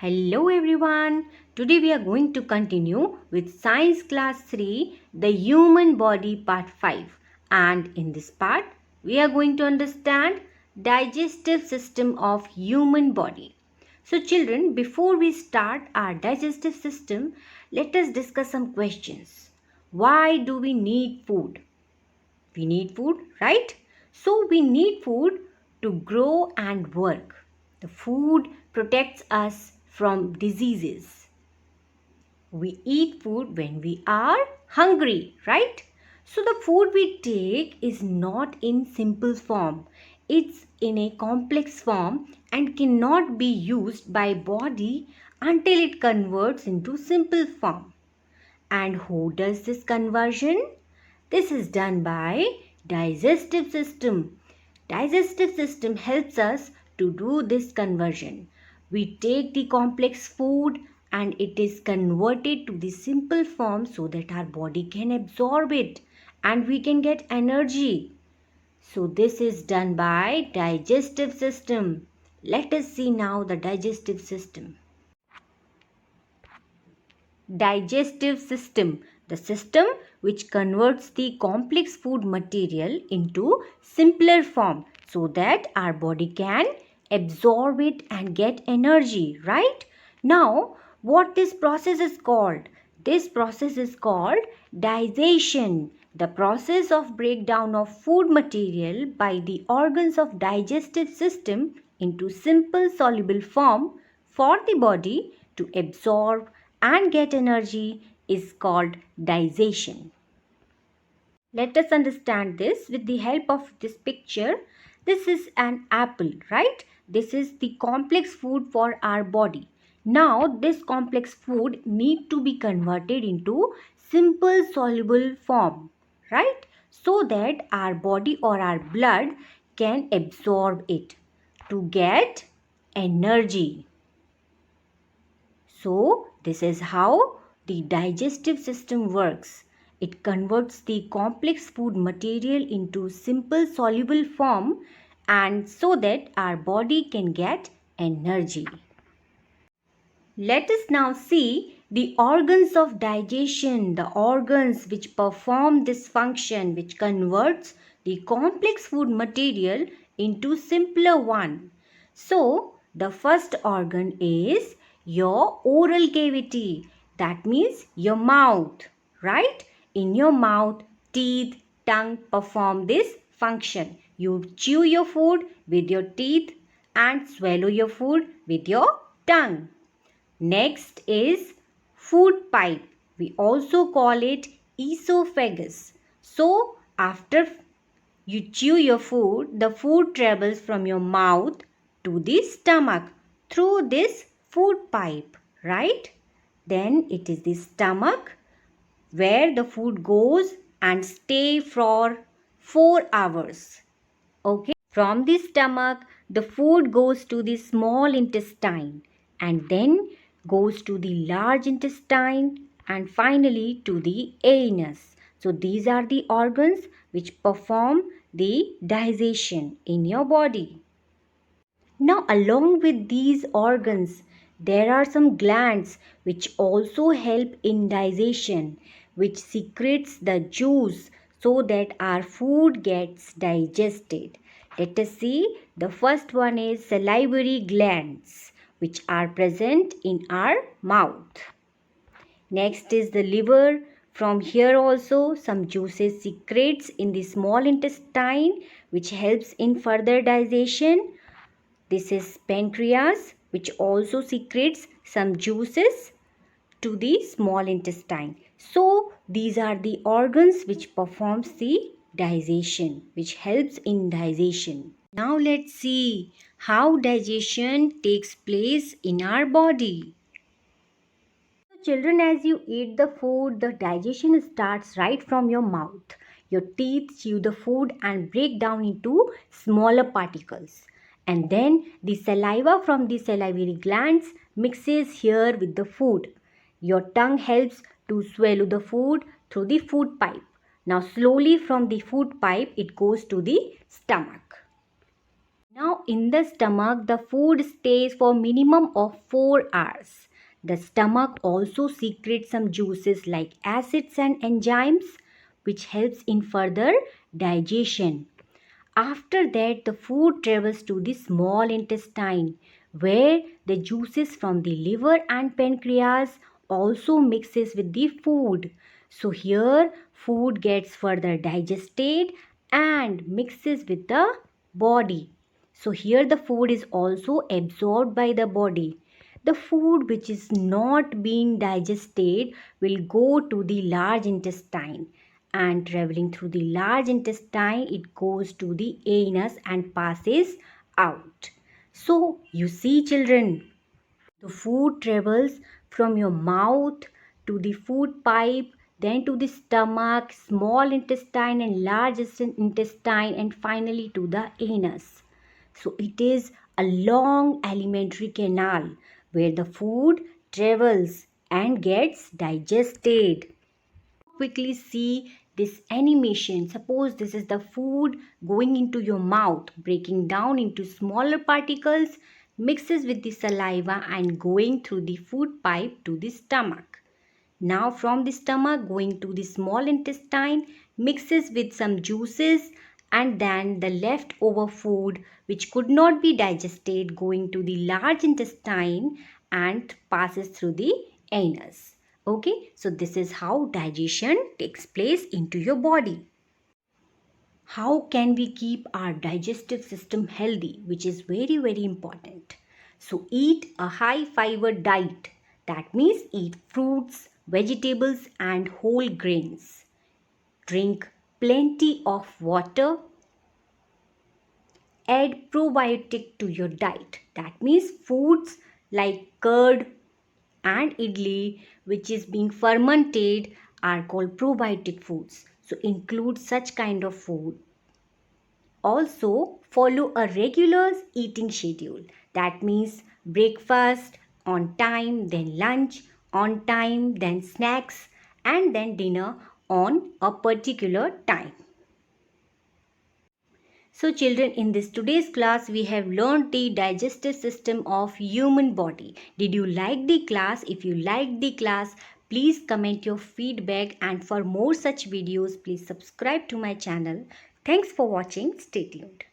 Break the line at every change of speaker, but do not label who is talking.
Hello everyone. Today we are going to continue with Science Class 3, the Human Body Part 5. And in this part, we are going to understand digestive system of human body. So children, before we start our digestive system, let us discuss some questions. Why do we need food? We need food, right? So we need food to grow and work. The food protects us from diseases. We eat food when we are hungry, right? So the food we take is not in simple form. It's in a complex form and cannot be used by body until it converts into simple form. And who does this conversion? This is done by digestive system. Digestive system helps us to do this conversion. We take the complex food and it is converted to the simple form so that our body can absorb it and we can get energy. So this is done by digestive system. Let us see now the digestive system. Digestive system, the system which converts the complex food material into simpler form so that our body can absorb it and get energy, right? Now what this process is called? This process is called digestion, the process of breakdown of food material by the organs of digestive system into simple soluble form for the body to absorb and get energy is called digestion. Let us understand this with the help of this picture. This is an apple, right? This is the complex food for our body. Now this complex food need to be converted into simple soluble form, right? So that our body or our blood can absorb it to get energy. So, this is how the digestive system works. It converts the complex food material into simple soluble form and so that our body can get energy. Let us now see the organs of digestion, the organs which perform this function, which converts the complex food material into simpler one. So, the first organ is your oral cavity. That means your mouth, right? In your mouth, teeth, tongue perform this function. You chew your food with your teeth and swallow your food with your tongue. Next is food pipe. We also call it esophagus. So, after you chew your food, the food travels from your mouth to the stomach through this food pipe, right? Then it is the stomach where the food goes and stay for 4 hours. Okay. From the stomach, the food goes to the small intestine and then goes to the large intestine and finally to the anus. So these are the organs which perform the digestion in your body. Now along with these organs, there are some glands which also help in digestion, which secretes the juice so that our food gets digested. Let us see. The first one is salivary glands, which are present in our mouth. Next is the liver. From here also some juices secretes in the small intestine which helps in further digestion. This is pancreas which also secretes some juices to the small intestine. So these are the organs which performs the digestion, which helps in digestion. Now let's see how digestion takes place in our body. So children, as you eat the food, the digestion starts right from your mouth. Your teeth chew the food and break down into smaller particles. And then the saliva from the salivary glands mixes here with the food. Your tongue helps to swallow the food through the food pipe. Now slowly from the food pipe it goes to the stomach. Now in the stomach, the food stays for minimum of 4 hours. The stomach also secretes some juices like acids and enzymes which helps in further digestion. After that, the food travels to the small intestine where the juices from the liver and pancreas also mixes with the food. So here food gets further digested and mixes with the body. So here the food is also absorbed by the body. The food which is not being digested will go to the large intestine, and traveling through the large intestine it goes to the anus and passes out. So you see children, the food travels from your mouth to the food pipe, then to the stomach, small intestine and large intestine, and finally to the anus. So it is a long alimentary canal where the food travels and gets digested. Quickly see this animation. Suppose this is the food going into your mouth, breaking down into smaller particles, mixes with the saliva and going through the food pipe to the stomach. Now from the stomach going to the small intestine, mixes with some juices, and then the leftover food which could not be digested going to the large intestine and passes through the anus. Okay, so this is how digestion takes place into your body. How can we keep our digestive system healthy, which is very important? So eat a high fiber diet. That means eat fruits, vegetables and whole grains. Drink plenty of water. Add probiotic to your diet. That means foods like curd and idli which is being fermented are called probiotic foods. So include such kind of food. Also follow a regular eating schedule. That means breakfast on time, then lunch on time, then snacks and then dinner on a particular time. So children, in this today's class we have learned the digestive system of human body. Did you like the class? If you liked the class, please comment your feedback, and for more such videos please subscribe to my channel. Thanks for watching. Stay tuned.